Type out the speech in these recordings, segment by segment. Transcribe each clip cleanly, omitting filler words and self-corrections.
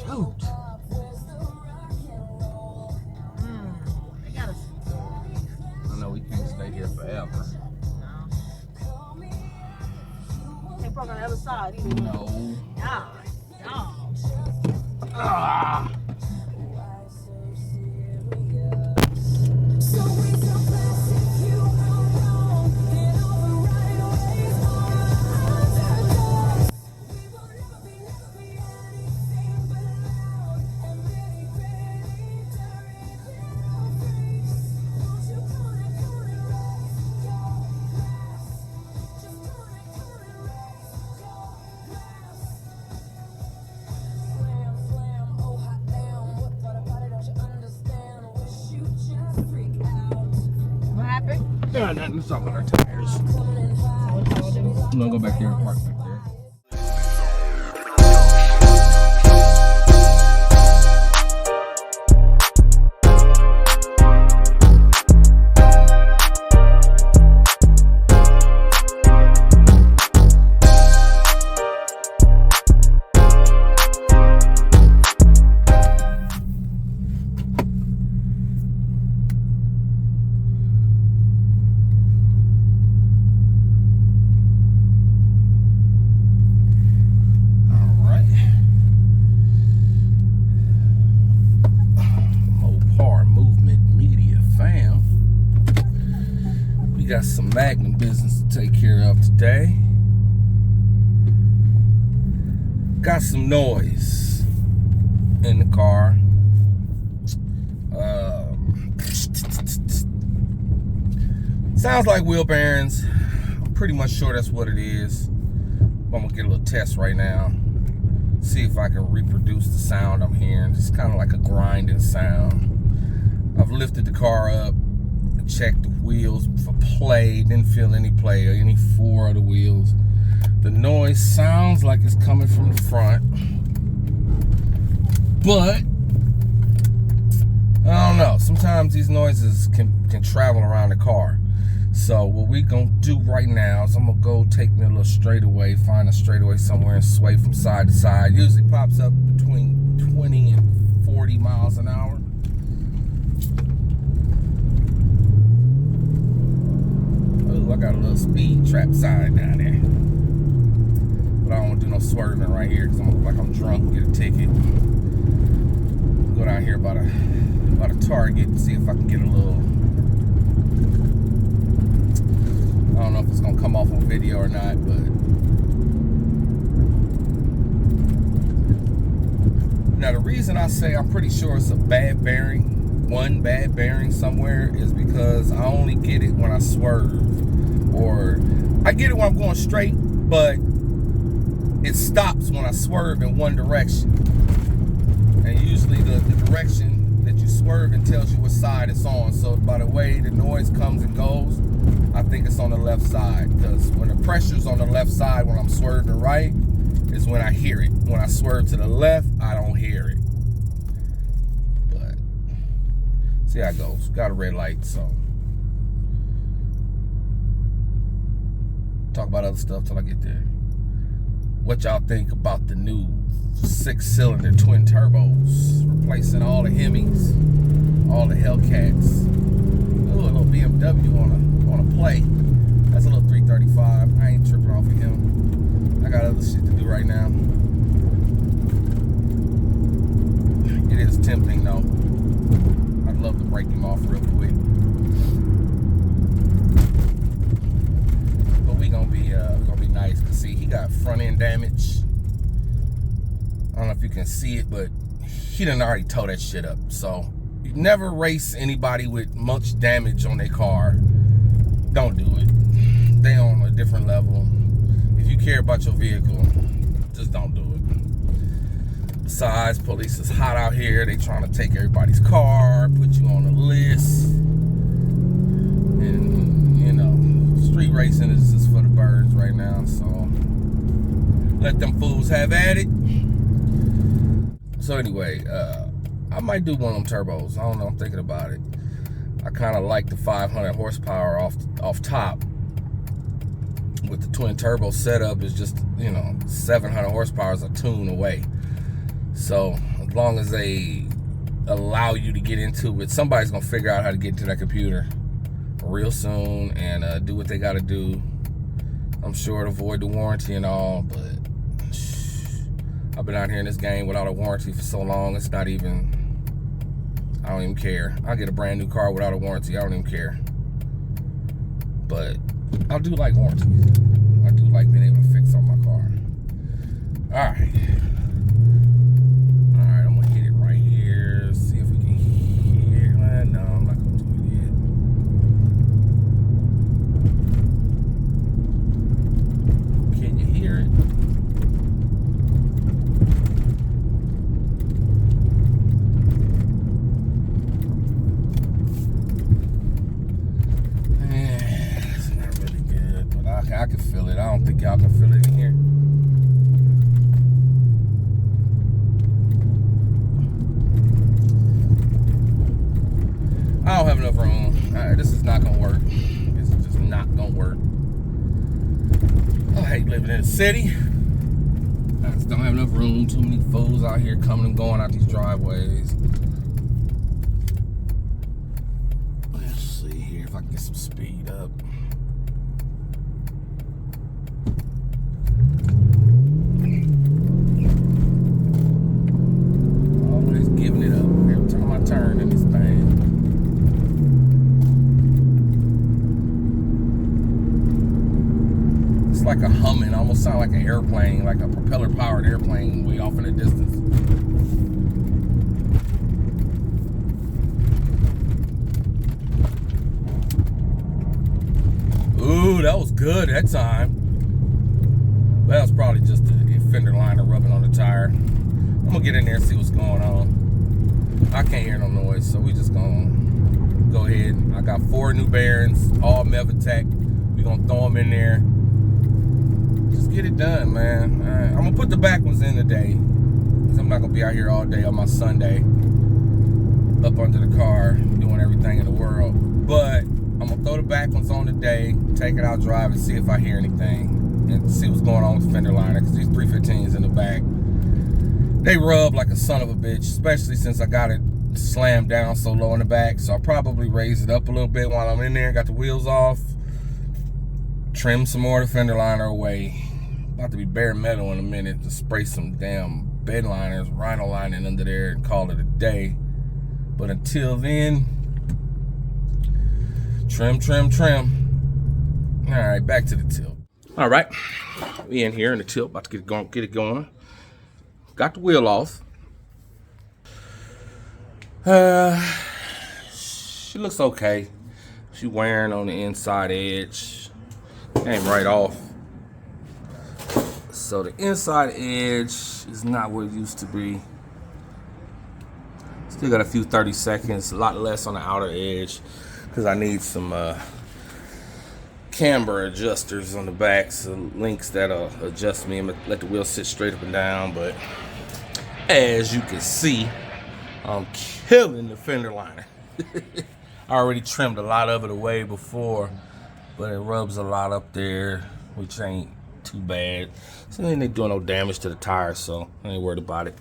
Shoot. I know we can't stay here forever. They broke on the other side. Either. No. Yeah. Ah. Yeah, nothing. It's up with our tires. I'm gonna go back here and park back there. Got some Magnum business to take care of today. Got some noise in the car. Sounds like wheel bearings. I'm pretty much sure that's what it is. I'm gonna get a little test right now. See if I can reproduce the sound I'm hearing. It's kind of like a grinding sound. I've lifted the car up, checked the wheels for play, didn't feel any play or any four of the wheels. The noise sounds like it's coming from the front, but I don't know. Sometimes these noises can travel around the car. So what we gonna do right now is I'm gonna go take me a little straightaway, find a straightaway somewhere and sway from side to side. Usually pops up between 20 and 40 miles an hour. I got a little speed trap sign down there, but I don't want to do no swerving right here because I'm gonna look like I'm drunk and get a ticket. Go down here by the Target and see if I can get a little. I don't know if it's gonna come off on video or not, but now the reason I say I'm pretty sure it's a bad bearing, one bad bearing somewhere, is because I only get it when I swerve. Or I get it when I'm going straight, but it stops when I swerve in one direction. And usually the direction that you swerve in tells you what side it's on. So by the way the noise comes and goes, I think it's on the left side. Because when the pressure's on the left side when I'm swerving right, is when I hear it. When I swerve to the left, I don't hear it. But see how it goes. Got a red light, so. Talk about other stuff till I get there. What y'all think about the new 6-cylinder twin turbos replacing all the Hemis, all the Hellcats? Ooh, a little BMW on a play. That's a little 335. I ain't tripping off of him. I got other shit to do right now. It is tempting though. I'd love to break him off real quick. We're gonna be nice. Cause see, he got front end damage. I don't know if you can see it, but he done already tore that shit up. So you never race anybody with much damage on their car. Don't do it. They on a different level. If you care about your vehicle, just don't do it. Besides, police is hot out here. They trying to take everybody's car, put you on the list. And you know, street racing is just for the birds right now, so let them fools have at it. So anyway, I might do one of them turbos. I don't know, I'm thinking about it. I kind of like the 500 horsepower off top. With the twin turbo setup, is just, you know, 700 horsepower is a tune away. So long as they allow you to get into it, somebody's gonna figure out how to get to that computer real soon and do what they gotta do. I'm sure to avoid the warranty and all, but I've been out here in this game without a warranty for so long, it's not even, I don't even care. I'll get a brand new car without a warranty, I don't even care. But I do like warranties. I do like being able to fix on my car. Alright, I'm gonna hit it right here, see if we can hear. No, I'm not gonna do it yet. Can you hear it? It's not really good, but I can feel it. I don't think y'all can feel it in here. I don't have enough room. This is not gonna work. This is just not gonna work. I hate living in the city. I just don't have enough room. Too many fools out here coming and going out these driveways. Let's see here if I can get some speed up. Always giving it up every time I turn in this thing. Like a humming, almost sound like an airplane, like a propeller powered airplane way off in the distance. Ooh, that was good that time. That was probably just the fender liner rubbing on the tire. I'm gonna get in there and see what's going on. I can't hear no noise, so we just gonna go ahead. I got 4 new bearings, all Mevitech. We gonna throw them in there. Just get it done, man. I'm gonna put the back ones in today, because I'm not gonna be out here all day on my Sunday up under the car doing everything in the world. But I'm gonna throw the back ones on today, take it out, drive, and see if I hear anything and see what's going on with the fender liner, because these 315s in the back, they rub like a son of a bitch, especially since I got it slammed down so low in the back. So I'll probably raise it up a little bit while I'm in there, got the wheels off, trim some more of the fender liner away. About to be bare metal in a minute to spray some damn bed liners, rhino lining under there and call it a day. But until then, trim. All right, back to the tilt. All right, we in here in the tilt, about to get it going. Got the wheel off. She looks okay. She wearing on the inside edge. Came right off. So the inside edge is not what it used to be. Still got a few 30 seconds, a lot less on the outer edge, because I need some camber adjusters on the back, some links that'll adjust me and let the wheel sit straight up and down. But as you can see, I'm killing the fender liner. I already trimmed a lot of it away before, but it rubs a lot up there, which ain't too bad. So they ain't doing no damage to the tires, so I ain't worried about it.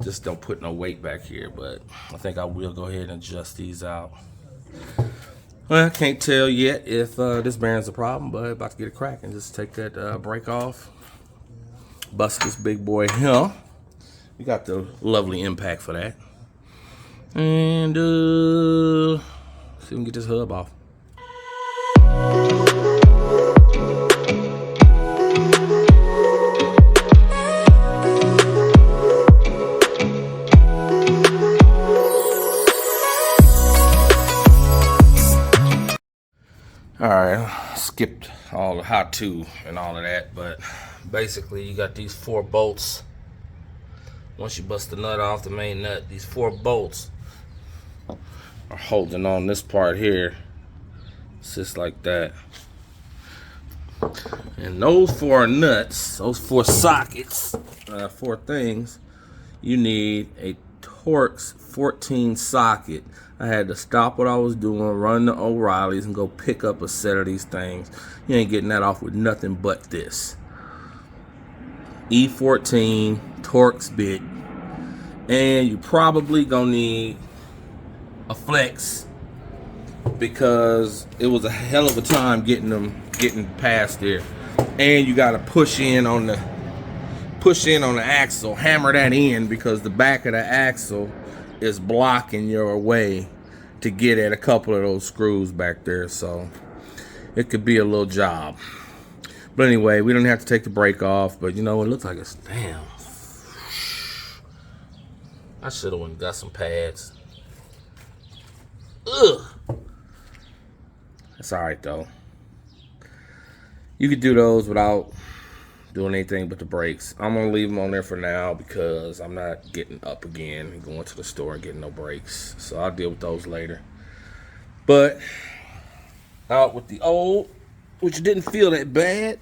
Just don't put no weight back here, but I think I will go ahead and adjust these out. Well, I can't tell yet if this bearing's a problem, but about to get it cracking. Just take that brake off, bust this big boy here. We got the lovely impact for that. And see if we can get this hub off. All right, skipped all the how-to and all of that, but basically you got these 4 bolts. Once you bust the nut off, the main nut, these 4 bolts are holding on this part here. Sits like that. And those 4 nuts, those 4 sockets, 4 things, you need a Torx 14 socket. I had to stop what I was doing, run to O'Reilly's and go pick up a set of these things. You ain't getting that off with nothing but this E14 Torx bit. And you probably gonna need a flex because it was a hell of a time getting past there. And you gotta push in on the axle, hammer that in because the back of the axle is blocking your way to get at a couple of those screws back there. So it could be a little job. But anyway, we don't have to take the brake off, but you know, it looks like it's, damn. I should have went and got some pads. Ugh. That's all right though. You could do those without doing anything but the brakes. I'm gonna leave them on there for now because I'm not getting up again and going to the store and getting no brakes. So I'll deal with those later. But out with the old, which didn't feel that bad.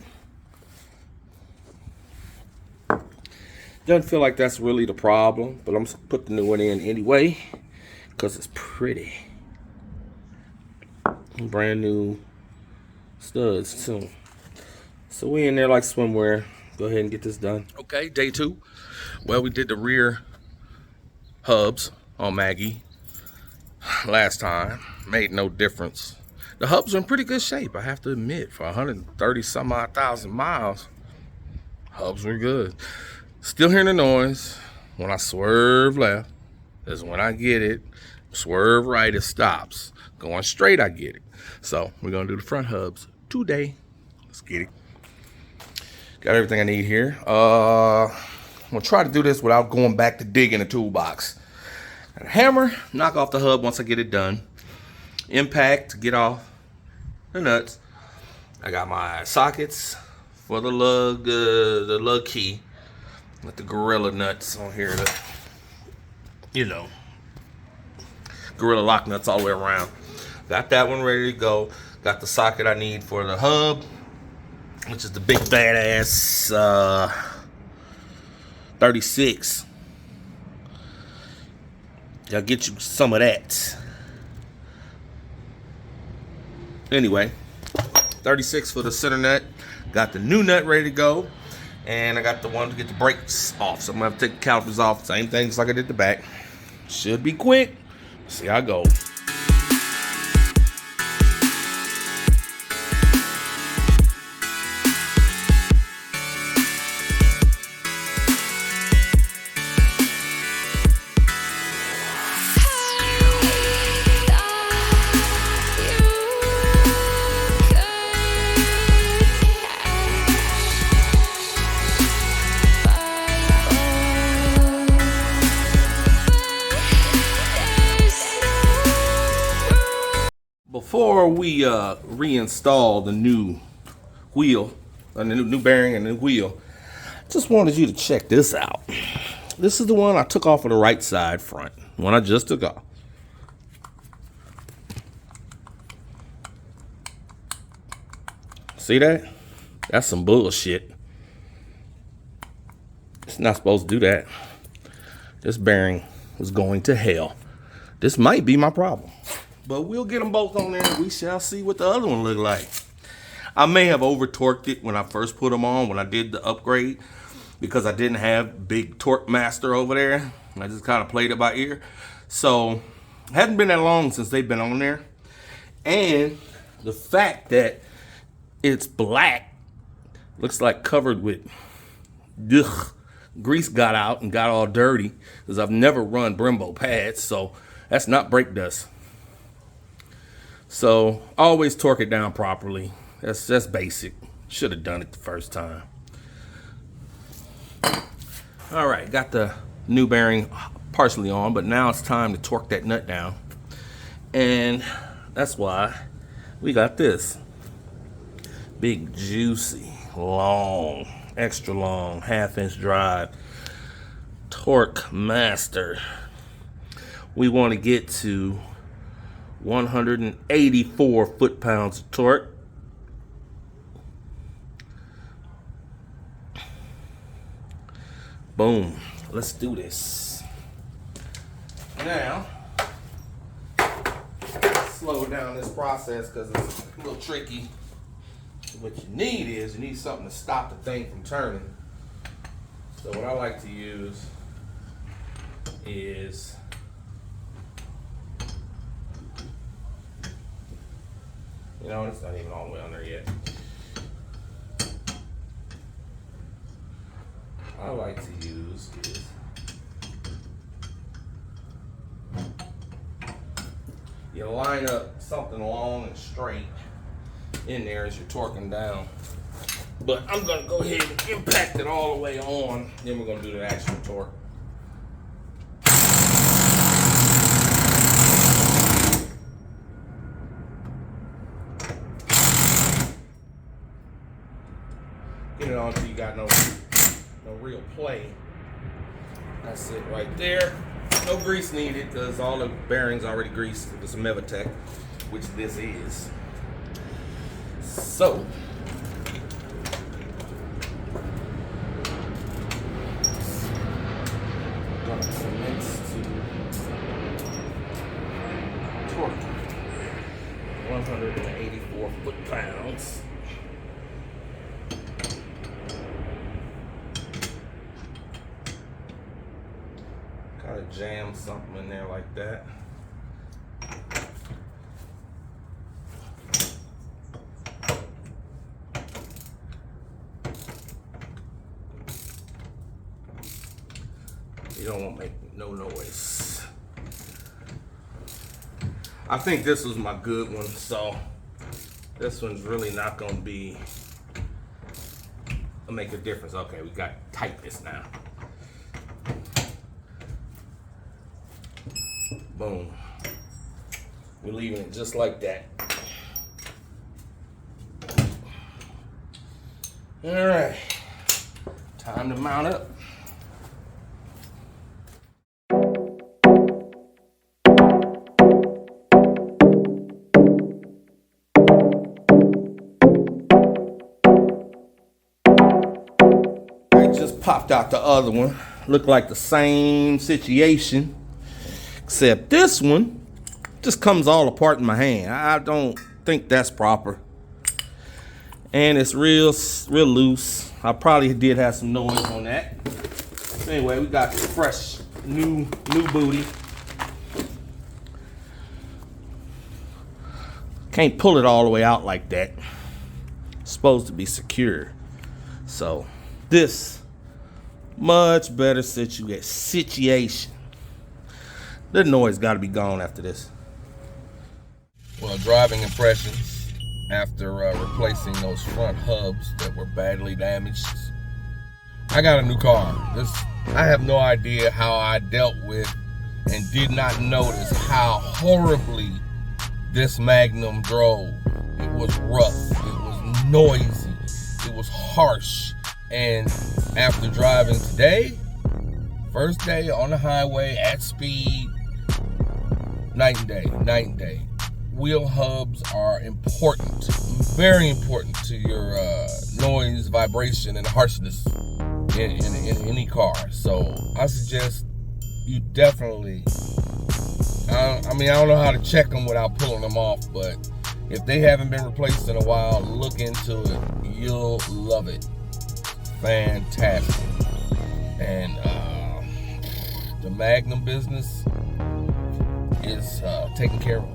Doesn't feel like that's really the problem, but I'm gonna put the new one in anyway because it's pretty. Brand new studs too. So we in there like swimwear. Go ahead and get this done. Okay, day 2. Well, we did the rear hubs on Maggie last time. Made no difference. The hubs are in pretty good shape, I have to admit. For 130 some odd thousand miles, hubs were good. Still hearing the noise. When I swerve left, is when I get it. Swerve right, it stops. Going straight, I get it. So we're gonna do the front hubs today. Let's get it. Got everything I need here. I'm gonna try to do this without going back to dig in the toolbox. Got a hammer, knock off the hub once I get it done. Impact to get off the nuts. I got my sockets for the lug key. With the Gorilla nuts on here to, you know, Gorilla lock nuts all the way around. Got that one ready to go. Got the socket I need for the hub, which is the big badass 36. I'll get you some of that. Anyway, 36 for the center nut. Got the new nut ready to go. And I got the one to get the brakes off. So I'm gonna have to take the calipers off. Same thing just like I did the back. Should be quick. See how I go. Before we reinstall the new wheel, and the new bearing and the new wheel, just wanted you to check this out. This is the one I took off of the right side front. The one I just took off. See that? That's some bullshit. It's not supposed to do that. This bearing was going to hell. This might be my problem. But we'll get them both on there and we shall see what the other one look like. I may have over torqued it when I first put them on, when I did the upgrade, because I didn't have big torque master over there. I just kind of played it by ear. So it hadn't been that long since they've been on there. And the fact that it's black, looks like covered with grease got out and got all dirty, because I've never run Brembo pads, so that's not brake dust. So always torque it down properly. That's basic. Should have done it the first time. All right, got the new bearing partially on, but now it's time to torque that nut down. And that's why we got this big, juicy, long, extra long, 1/2-inch drive torque master. We want to get to 184 foot-pounds of torque. Boom. Let's do this. Now, slow down this process because it's a little tricky. What you need something to stop the thing from turning. So what I like to use is you know, it's not even all the way on there yet. I like to use is you line up something long and straight in there as you're torquing down. But I'm gonna go ahead and impact it all the way on, then we're gonna do the actual torque. Get it on until you got no real play. That's it right there. No grease needed because all the bearings already greased with some Mevitech, which this is. So gonna commence to torque 184 foot-pounds. Gotta jam something in there like that. You don't want to make no noise. I think this was my good one, so this one's really not gonna make a difference. Okay, we got to tighten this now. Boom. We're leaving it just like that. All right, time to mount up. I just popped out the other one. Looked like the same situation. Except this one just comes all apart in my hand. I don't think that's proper. And it's real loose. I probably did have some noise on that. Anyway, we got fresh, new booty. Can't pull it all the way out like that. It's supposed to be secure. So this much better situation. The noise got to be gone after this. Well, driving impressions after replacing those front hubs that were badly damaged. I got a new car. I have no idea how I dealt with and did not notice how horribly this Magnum drove. It was rough, it was noisy, it was harsh. And after driving today, first day on the highway at speed, night and day. Wheel hubs are important, very important to your noise, vibration, and harshness in any car. So I suggest you definitely, I don't know how to check them without pulling them off, but if they haven't been replaced in a while, look into it. You'll love it. Fantastic. And the Magnum business is taken care of.